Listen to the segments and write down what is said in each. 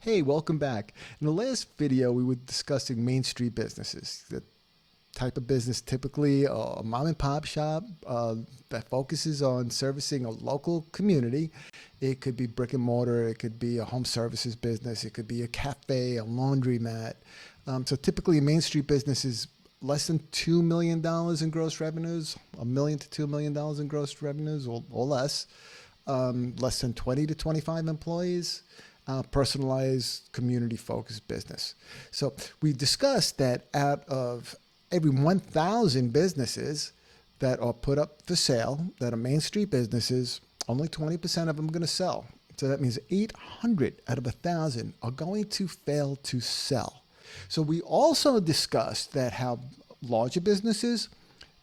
Hey, welcome back. In the last video, we were discussing Main Street businesses. The type of business, typically a mom and pop shop that focuses on servicing a local community. It could be brick and mortar. It could be a home services business. It could be a cafe, a laundromat. So typically a Main Street business is less than $2 million in gross revenues, $1 million to $2 million in gross revenues or less. Less than 20 to 25 employees. Personalized, community-focused business. So we discussed that out of every 1,000 businesses that are put up for sale, that are Main Street businesses, only 20% of them are going to sell. So that means 800 out of 1,000 are going to fail to sell. So we also discussed that how larger businesses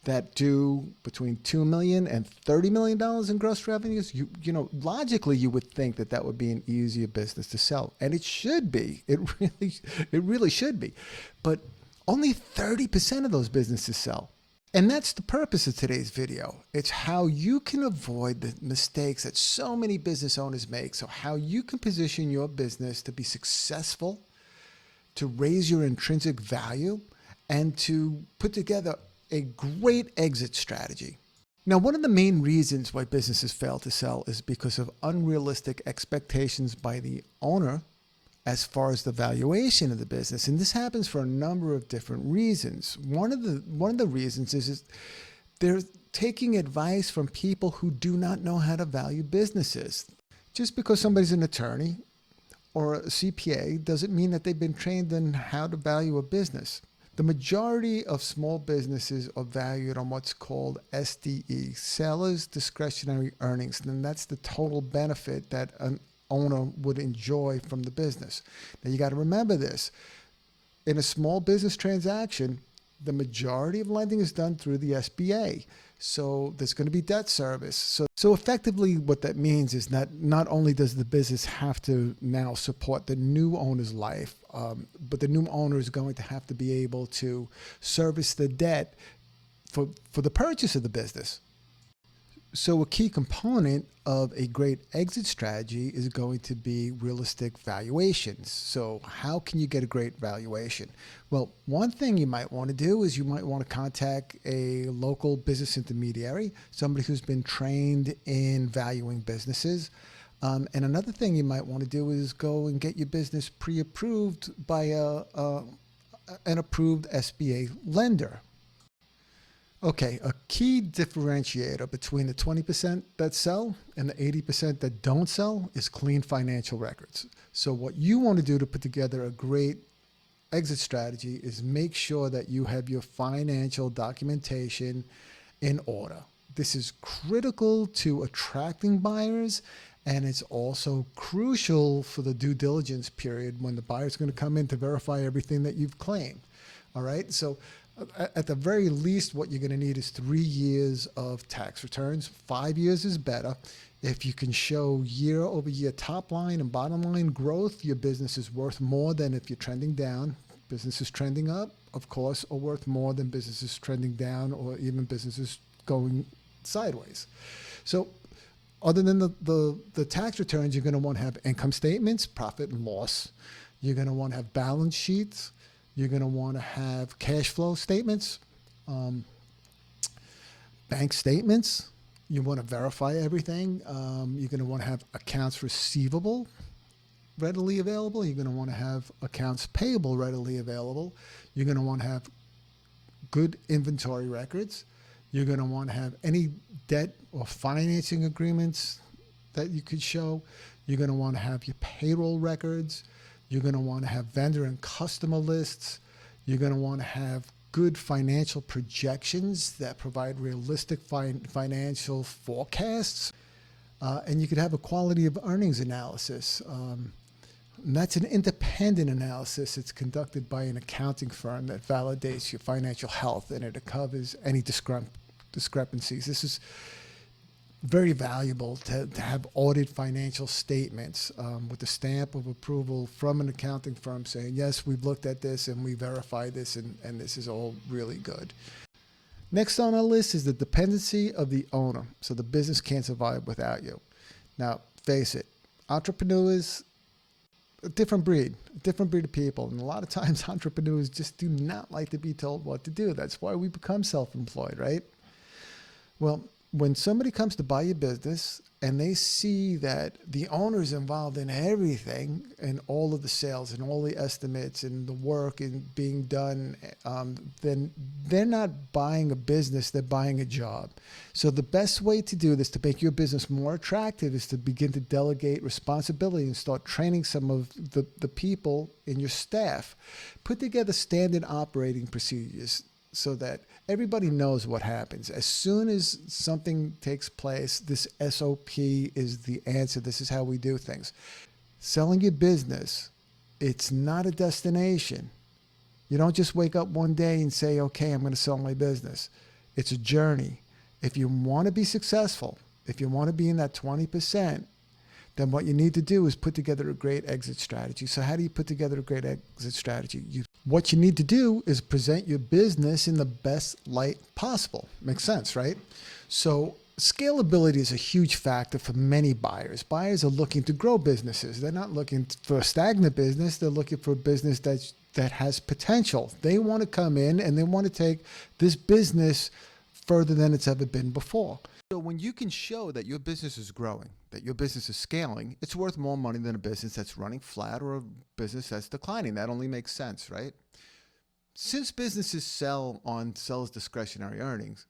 that do between $2 million and $30 million in gross revenues, you know, logically you would think that that would be an easier business to sell, and it should be. It really should be, but only 30% of those businesses sell, and that's the purpose of today's video. It's how you can avoid the mistakes that so many business owners make. So how you can position your business to be successful, to raise your intrinsic value, and to put together a great exit strategy. Now, one of the main reasons why businesses fail to sell is because of unrealistic expectations by the owner as far as the valuation of the business. And this happens for a number of different reasons. One of the reasons is they're taking advice from people who do not know how to value businesses. Just because somebody's an attorney or a CPA doesn't mean that they've been trained in how to value a business. The majority of small businesses are valued on what's called SDE, seller's discretionary earnings, and that's the total benefit that an owner would enjoy from the business. Now you got to remember this. In a small business transaction, the majority of lending is done through the SBA. So there's going to be debt service. So effectively what that means is that not only does the business have to now support the new owner's life, but the new owner is going to have to be able to service the debt for the purchase of the business. So a key component of a great exit strategy is going to be realistic valuations. So how can you get a great valuation? Well, one thing you might want to do is you might want to contact a local business intermediary, somebody who's been trained in valuing businesses. And another thing you might want to do is go and get your business pre-approved by an approved SBA lender. Okay, a key differentiator between the 20% that sell and the 80% that don't sell is clean financial records. So what you want to do to put together a great exit strategy is make sure that you have your financial documentation in order. This is critical to attracting buyers, and it's also crucial for the due diligence period when the buyer's going to come in to verify everything that you've claimed. All right, so at the very least, what you're going to need is 3 years of tax returns. 5 years is better. If you can show year over year top line and bottom line growth, your business is worth more than if you're trending down. Businesses trending up, of course, are worth more than businesses trending down or even businesses going sideways. So other than the tax returns, you're going to want to have income statements, profit and loss. You're going to want to have balance sheets. You're going to want to have cash flow statements, bank statements. You want to verify everything. You're going to want to have accounts receivable readily available. You're going to want to have accounts payable readily available. You're going to want to have good inventory records. You're going to want to have any debt or financing agreements that you could show. You're going to want to have your payroll records. You're going to want to have vendor and customer lists. You're going to want to have good financial projections that provide realistic financial forecasts. And you could have a quality of earnings analysis. And that's an independent analysis. It's conducted by an accounting firm that validates your financial health, and it covers any discrepancies. This is very valuable to have audited financial statements with the stamp of approval from an accounting firm saying, yes, we've looked at this and we verified this, and this is all really good. Next on our list is the dependency of the owner. So the business can't survive without you. Now, face it, entrepreneurs a different breed of people. And a lot of times entrepreneurs just do not like to be told what to do. That's why we become self-employed, right? Well, when somebody comes to buy your business and they see that the owner is involved in everything and all of the sales and all the estimates and the work and being done, then they're not buying a business, they're buying a job. So the best way to do this, to make your business more attractive, is to begin to delegate responsibility and start training some of the people in your staff. Put together standard operating procedures so that everybody knows what happens. As soon as something takes place, this SOP is the answer. This is how we do things. Selling your business, it's not a destination. You don't just wake up one day and say, okay, I'm going to sell my business. It's a journey. If you want to be successful, if you want to be in that 20%, then what you need to do is put together a great exit strategy. So how do you put together a great exit strategy? What you need to do is present your business in the best light possible. Makes sense, right? So scalability is a huge factor for many buyers. Buyers are looking to grow businesses. They're not looking for a stagnant business. They're looking for a business that has potential. They want to come in and they want to take this business further than it's ever been before. So when you can show that your business is growing, that your business is scaling, it's worth more money than a business that's running flat or a business that's declining. That only makes sense, right? Since businesses sell on seller's discretionary earnings,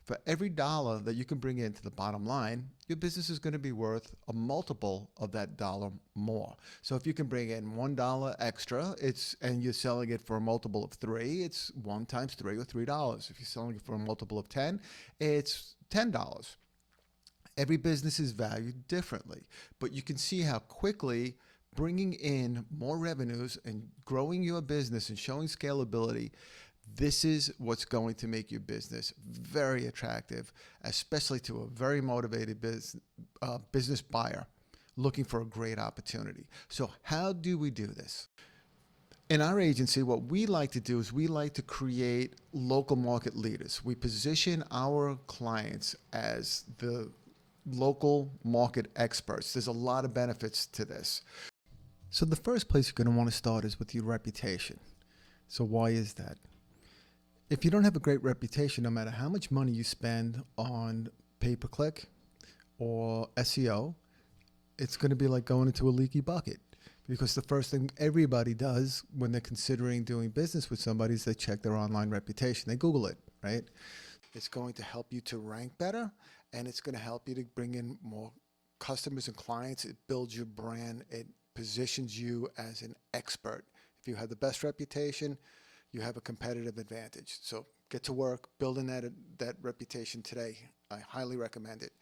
for every dollar that you can bring into the bottom line, your business is going to be worth a multiple of that dollar more. So if you can bring in $1 extra, and you're selling it for a multiple of 3, it's 1 times 3 or $3. If you're selling it for a multiple of 10, it's $10. Every business is valued differently, but you can see how quickly bringing in more revenues and growing your business and showing scalability, this is what's going to make your business very attractive, especially to a very motivated business buyer looking for a great opportunity. So how do we do this? In our agency, what we like to do is we like to create local market leaders. We position our clients as the local market experts. There's a lot of benefits to this. So the first place you're going to want to start is with your reputation. So why is that? If you don't have a great reputation, no matter how much money you spend on pay-per-click or SEO, it's going to be like going into a leaky bucket. Because the first thing everybody does when they're considering doing business with somebody is they check their online reputation. They Google it, right? It's going to help you to rank better, and it's going to help you to bring in more customers and clients. It builds your brand. It positions you as an expert. If you have the best reputation, you have a competitive advantage. So get to work building that reputation today. I highly recommend it.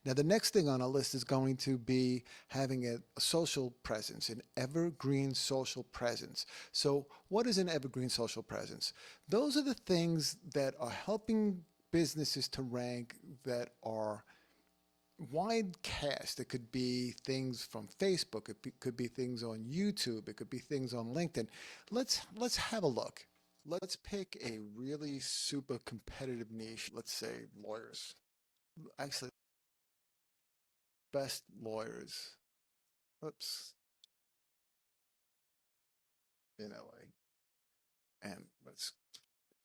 Now, the next thing on our list is going to be having a social presence, an evergreen social presence. So what is an evergreen social presence? Those are the things that are helping businesses to rank that are wide cast. It could be things from Facebook. It could be things on YouTube. It could be things on LinkedIn. Let's have a look. Let's pick a really super competitive niche. Let's say lawyers. Actually, best lawyers. Oops. In LA. And let's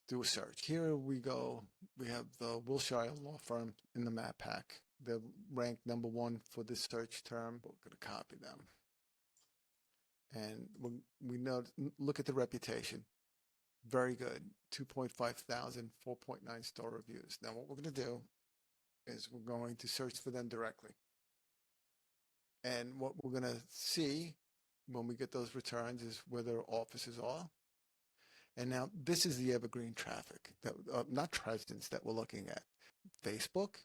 do a search. Here we go. We have the Wilshire Law Firm in the map pack. They're ranked #1 for this search term. We're going to copy them. And we know, look at the reputation. Very good. 2.5 thousand, 4.9 star reviews. Now what we're going to do is we're going to search for them directly. And what we're going to see when we get those returns is where their offices are. And now this is the evergreen traffic, that not presence, that we're looking at. Facebook.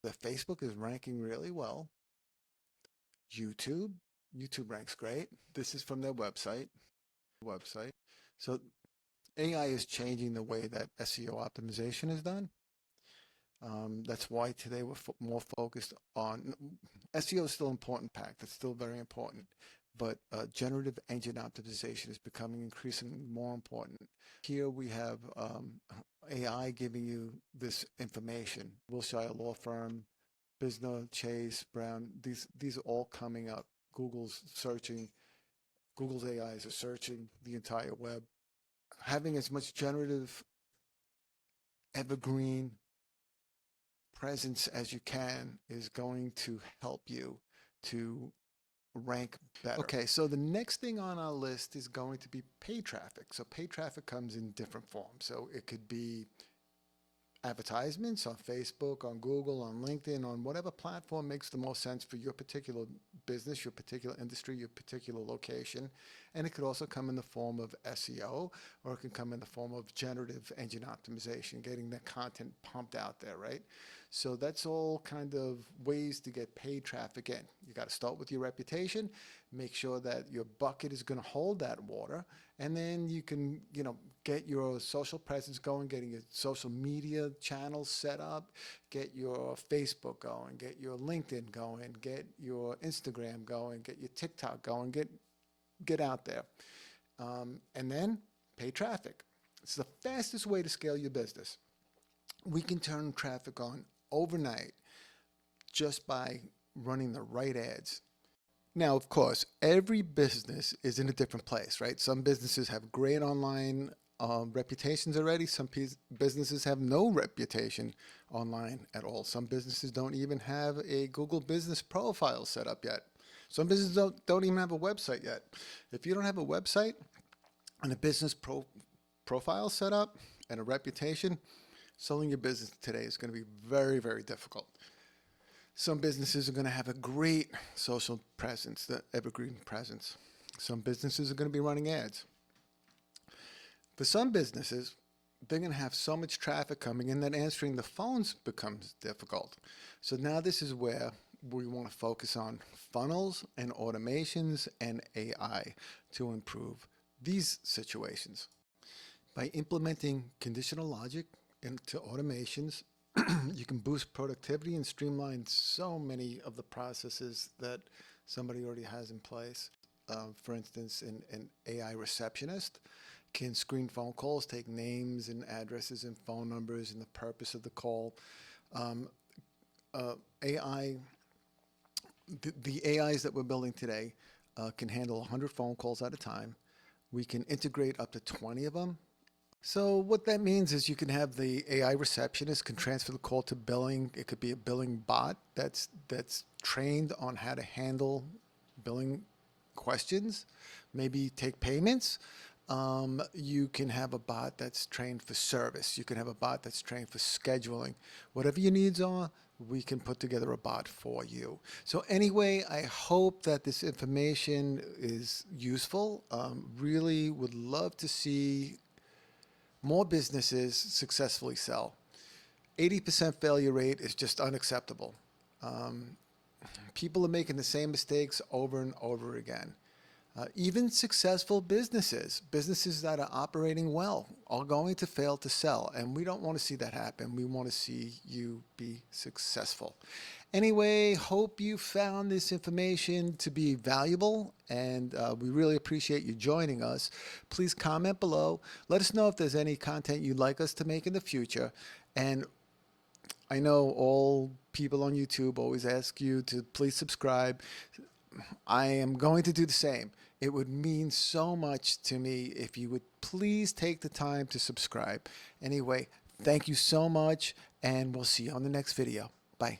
The Facebook is ranking really well. YouTube ranks great. This is from their website. So AI is changing the way that SEO optimization is done. That's why today we're more focused on SEO. Is still an important pack. That's still very important. But generative engine optimization is becoming increasingly more important. Here we have AI giving you this information. Wilshire Law Firm, Bisner, Chase, Brown, these are all coming up. Google's searching Google's AIs are searching the entire web. Having as much generative, evergreen presence as you can is going to help you to rank better. Okay, so the next thing on our list is going to be paid traffic. So paid traffic comes in different forms. So it could be advertisements on Facebook, on Google, on LinkedIn, on whatever platform makes the most sense for your particular business, your particular industry, your particular location. And it could also come in the form of SEO, or it can come in the form of generative engine optimization, getting that content pumped out there, right? So that's all kind of ways to get paid traffic in. You got to start with your reputation, make sure that your bucket is going to hold that water, and then you can, get your social presence going, getting your social media channels set up, get your Facebook going, get your LinkedIn going, get your Instagram going, get your TikTok going, get out there. And then pay traffic. It's the fastest way to scale your business. We can turn traffic on overnight just by running the right ads. Now, of course, every business is in a different place, right? Some businesses have great online reputations already. Some businesses have no reputation online at all. Some businesses don't even have a Google business profile set up yet. Some businesses don't even have a website yet. If you don't have a website and a business profile set up and a reputation, selling your business today is going to be very, very difficult. Some businesses are going to have a great social presence, the evergreen presence. Some businesses are going to be running ads. For some businesses, they're going to have so much traffic coming in that answering the phones becomes difficult. So now this is where we want to focus on funnels and automations and AI to improve these situations. By implementing conditional logic into automations, you can boost productivity and streamline so many of the processes that somebody already has in place. For instance, an AI receptionist can screen phone calls, take names and addresses and phone numbers and the purpose of the call. AI, the AIs that we're building today can handle 100 phone calls at a time. We can integrate up to 20 of them. So what that means is you can have the AI receptionist can transfer the call to billing. It could be a billing bot that's trained on how to handle billing questions, maybe take payments. You can have a bot that's trained for service. You can have a bot that's trained for scheduling. Whatever your needs are, we can put together a bot for you. So anyway, I hope that this information is useful. Really would love to see more businesses successfully sell. 80% failure rate is just unacceptable. People are making the same mistakes over and over again. Even successful businesses that are operating well, are going to fail to sell. And we don't want to see that happen. We want to see you be successful. Anyway, hope you found this information to be valuable, and we really appreciate you joining us. Please comment below. Let us know if there's any content you'd like us to make in the future. And I know all people on YouTube always ask you to please subscribe. I am going to do the same. It would mean so much to me if you would please take the time to subscribe. Anyway, thank you so much, and we'll see you on the next video. Bye.